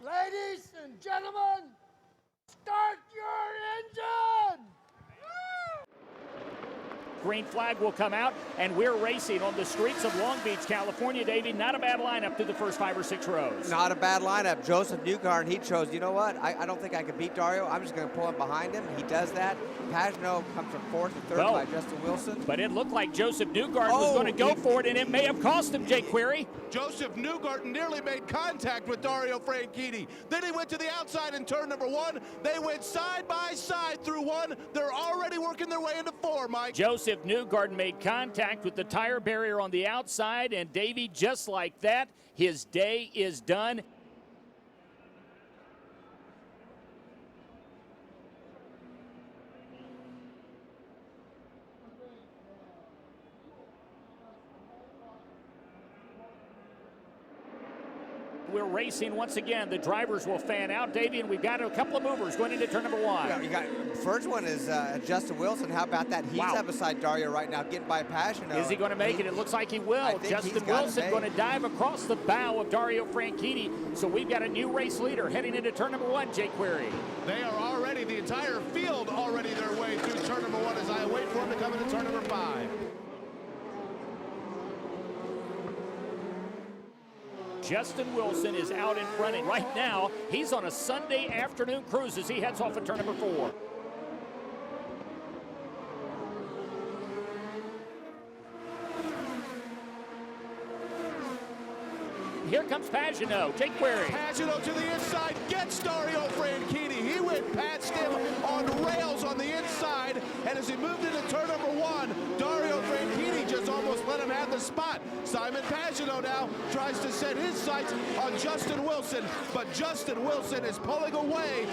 Ladies and gentlemen, start your engine! Green flag will come out, and we're racing on the streets of Long Beach, California. Davey, not a bad lineup through the first 5 or 6 rows. Not a bad lineup. Joseph Newgarden, he chose, you know what, I don't think I can beat Dario. I'm just going to pull him behind him. He does that. Pagano comes from 4th and 3rd by Justin Wilson. But it looked like Joseph Newgarden was going to go for it, and it may have cost him, Jake Query. Joseph Newgarden nearly made contact with Dario Franchitti. Then he went to the outside in turn number 1. They went side by side through 1. They're already working their way into 4, Mike. Joseph Newgarden made contact with the tire barrier on the outside, and Davey, just like that, his day is done. We're racing once again. The drivers will fan out, Davey, and we've got a couple of movers going into turn number 1. Yeah, you got, first one is Justin Wilson. How about that? He's up beside Dario right now, getting by Pagano. Is he going to make it? It looks like he will. Justin Wilson going to dive across the bow of Dario Franchitti. So we've got a new race leader heading into turn number 1, Jake Query. They are already, the entire field already their way through turn number 1 as I wait for him to come into turn number 5. Justin Wilson is out in front, and right now he's on a Sunday afternoon cruise as he heads off at turn number 4. Here comes Pagano. Jake Query. Pagano to the inside, gets Dario Franchitti. He went past him on rails on the inside, and as he moved into turn number 1, Dario Franchitti just almost let him have the spot. Simon Pagano now tries to set his sights on Justin Wilson, but Justin Wilson is pulling away.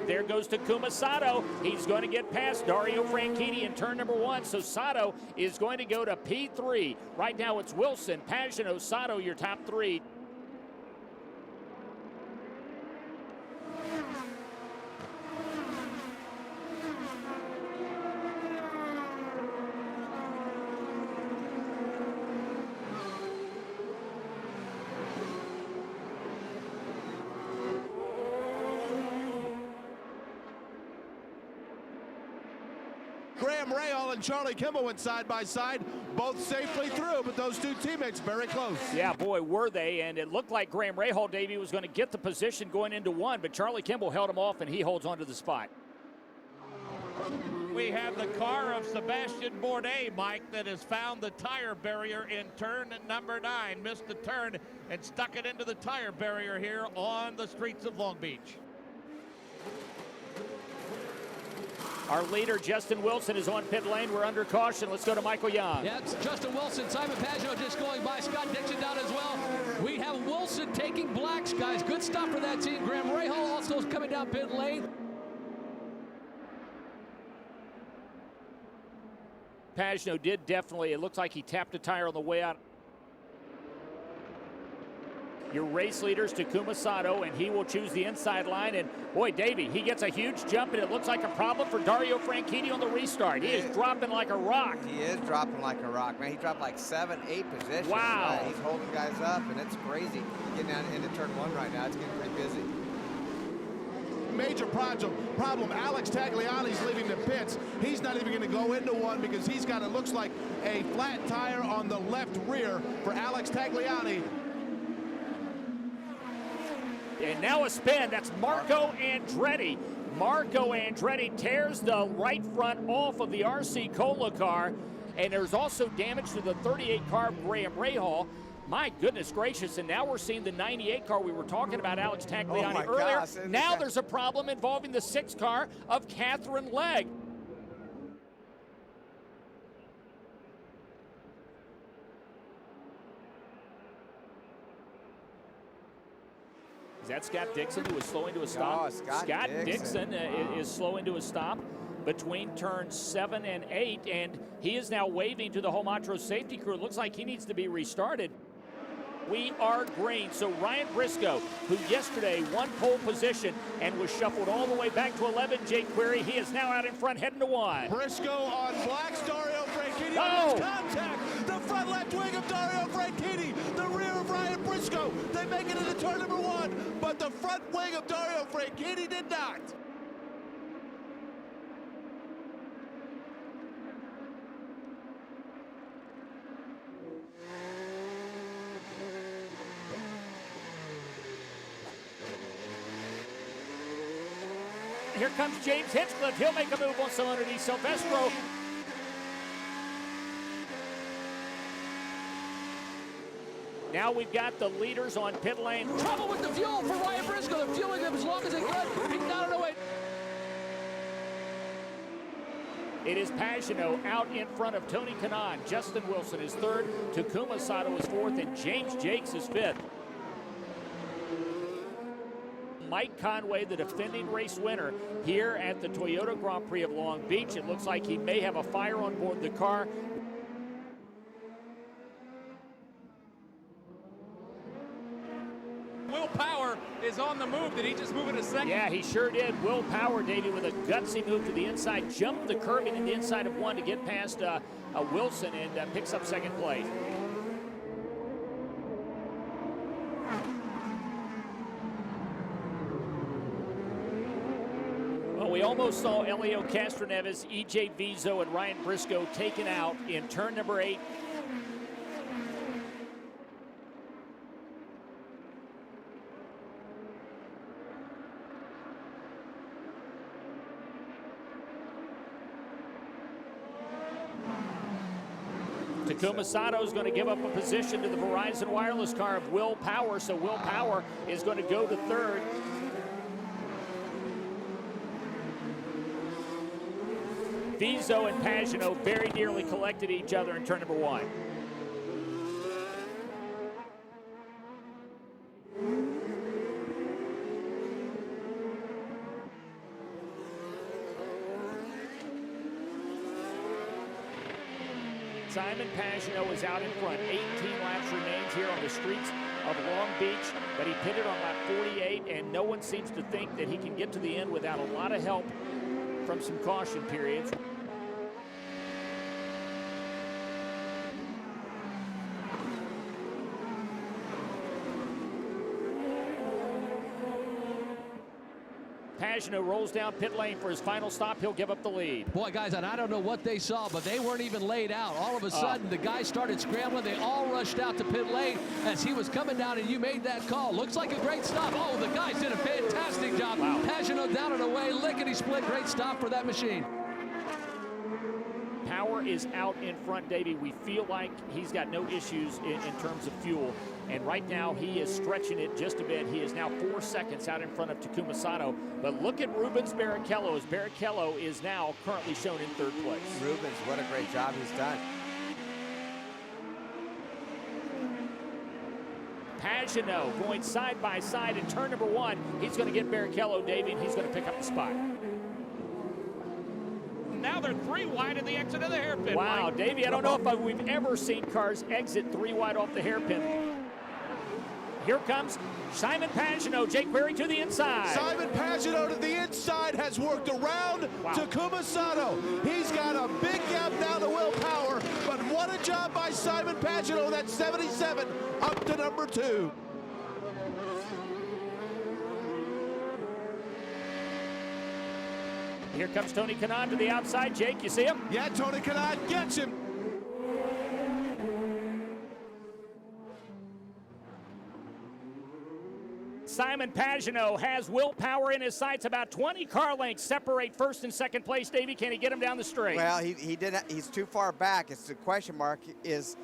There goes Takuma Sato. He's going to get past Dario Franchitti in turn number 1. So Sato is going to go to P3. Right now it's Wilson, Pagano, Sato, your top 3. Graham Rahal and Charlie Kimball went side by side, both safely through, but those two teammates very close. Yeah, boy, were they, and it looked like Graham Rahal, Davey, was going to get the position going into 1, but Charlie Kimball held him off, and he holds on to the spot. We have the car of Sebastian Bourdais, Mike, that has found the tire barrier in turn number 9, missed the turn and stuck it into the tire barrier here on the streets of Long Beach. Our leader, Justin Wilson, is on pit lane. We're under caution. Let's go to Michael Young. Yeah, it's Justin Wilson. Simon Pagano just going by. Scott Dixon down as well. We have Wilson taking blacks, guys. Good stuff for that team. Graham Rahal also is coming down pit lane. Pagano did definitely. It looks like he tapped a tire on the way out. Your race leader's Takuma Sato, and he will choose the inside line. And boy, Davey, he gets a huge jump, and it looks like a problem for Dario Franchitti on the restart. He is dropping like a rock. He is dropping like a rock, man. He dropped like 7, 8 positions. Wow. He's holding guys up, and it's crazy. Getting down into turn 1 right now. It's getting pretty busy. Major problem. Alex Tagliani's leaving the pits. He's not even going to go into 1 because he's got, it looks like, a flat tire on the left rear for Alex Tagliani. And now a spin. That's Marco Andretti. Marco Andretti tears the right front off of the RC Cola car. And there's also damage to the 38 car of Graham Rahal. My goodness gracious. And now we're seeing the 98 car we were talking about, Alex Tagliani, earlier. Gosh, now there's a problem involving the 6 car of Catherine Legg. Is that Scott Dixon who is slowing to a stop? Oh, Scott Dixon is slowing to a stop between turns 7 and 8, and he is now waving to the Homatro safety crew. It looks like he needs to be restarted. We are green. So Ryan Briscoe, who yesterday won pole position and was shuffled all the way back to 11, Jake Query, he is now out in front heading to 1. Briscoe on blacks, Dario Franchitti Oh! on contact. The front left wing of Dario Franchitti, the rear of Ryan Briscoe. They make it into turn number one, but the front wing of Dario Franchitti did not. Here comes James Hinchcliffe. He'll make a move on some underneath Silvestro. Now we've got the leaders on pit lane. Trouble with the fuel for Ryan Briscoe. They're fueling him as long as they could. He's not on the way. It is Pagano out in front of Tony Kanaan. Justin Wilson is third. Takuma Sato is fourth. And James Jakes is fifth. Mike Conway, the defending race winner here at the Toyota Grand Prix of Long Beach. It looks like he may have a fire on board the car. Will Power is on the move. Did he just move in a second? Yeah, he sure did. Will Power, Davey, with a gutsy move to the inside, jumped the curb into the inside of one to get past Wilson and picks up second place. Well, we almost saw Elio Castroneves, EJ Vizo, and Ryan Briscoe taken out in turn number 8. Takuma Sato is going to give up a position to the Verizon Wireless car of Will Power, so Will Power is going to go to third. Vizo and Pagano very nearly collected each other in turn number 1. Simon Pagano is out in front. 18 laps remains here on the streets of Long Beach, but he pitted on lap 48, and no one seems to think that he can get to the end without a lot of help from some caution periods. Pagano rolls down pit lane for his final stop. He'll give up the lead. Boy, guys, and I don't know what they saw, but they weren't even laid out. All of a sudden, the guys started scrambling. They all rushed out to pit lane as he was coming down, and you made that call. Looks like a great stop. Oh, the guys did a fantastic job. Wow. Pagano down and away, lickety split. Great stop for that machine. Power is out in front, Davey. We feel like he's got no issues in terms of fuel. And right now, he is stretching it just a bit. He is now 4 seconds out in front of Takuma Sato. But look at Rubens Barrichello, as Barrichello is now currently shown in third place. Rubens, what a great job he's done. Pagano going side by side in turn number 1. He's going to get Barrichello, Davey, and he's going to pick up the spot. Now they're 3 wide at the exit of the hairpin. Wow, Mike. Davey, I don't know if we've ever seen cars exit 3 wide off the hairpin. Here comes Simon Pagano, Jake Query to the inside. Simon Pagano to the inside has worked around Takuma Sato. He's got a big gap now to Will Power, but what a job by Simon Pagano. That's 77 up to number 2. Here comes Tony Kanaan to the outside. Jake, you see him? Yeah, Tony Kanaan gets him. Simon Pagano has Will Power in his sights. About 20 car lengths separate first and second place. Davey, can he get him down the straight? Well, he didn't. He's too far back. It's the question mark is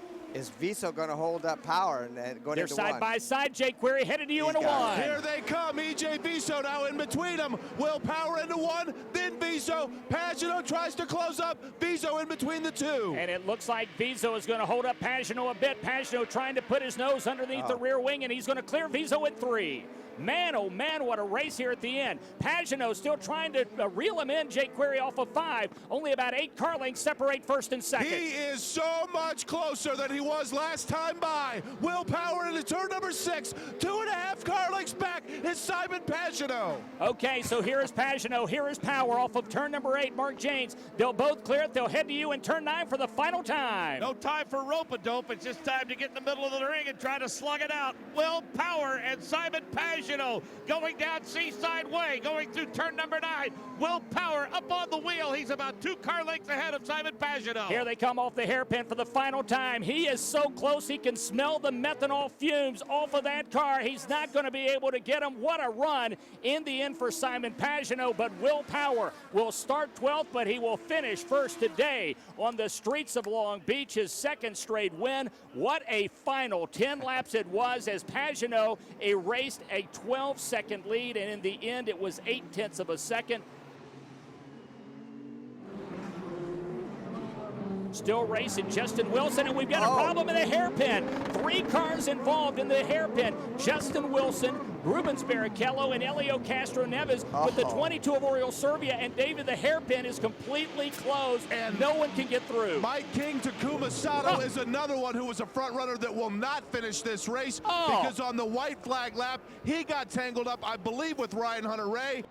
Viso going to hold up Power and going They're into side one? by side. Jake Query headed to you into 1. Here they come. EJ Viso now in between them. Will Power into 1, then Viso. Pagano tries to close up. Viso in between the 2. And it looks like Viso is going to hold up Pagano a bit. Pagano trying to put his nose underneath the rear wing, and he's going to clear Viso at 3. Man, oh man, what a race here at the end. Pagano still trying to reel him in. Jake Query off of 5. Only about 8 car lengths separate first and second. He is so much closer than he was last time by. Will Power into turn number 6. 2.5 car lengths back is Simon Pagano. Okay, so here is Pagano. Here is Power off of turn number 8. Mark Janes. They'll both clear it. They'll head to you in turn 9 for the final time. No time for rope-a-dope. It's just time to get in the middle of the ring and try to slug it out. Will Power Power and Simon Pagenaud going down Seaside Way, going through turn number 9. Will Power up on the wheel. He's about 2 car lengths ahead of Simon Pagenaud. Here they come off the hairpin for the final time. He is so close, he can smell the methanol fumes off of that car. He's not going to be able to get him. What a run in the end for Simon Pagenaud, but Will Power will start 12th, but he will finish first today on the streets of Long Beach, his second straight win. What a final 10 laps it was as Pagenaud erased a 12-second lead, and in the end it was 0.8 of a second. Still racing Justin Wilson, and we've got a problem in the hairpin. 3 cars involved in the hairpin. Justin Wilson, Rubens Barrichello, and Elio Castro Neves with the 22 of Oriol Servia. And David, the hairpin is completely closed, and no one can get through. Mike King Takuma Sato is another one who was a front runner that will not finish this race because on the white flag lap, he got tangled up, I believe, with Ryan Hunter-Reay.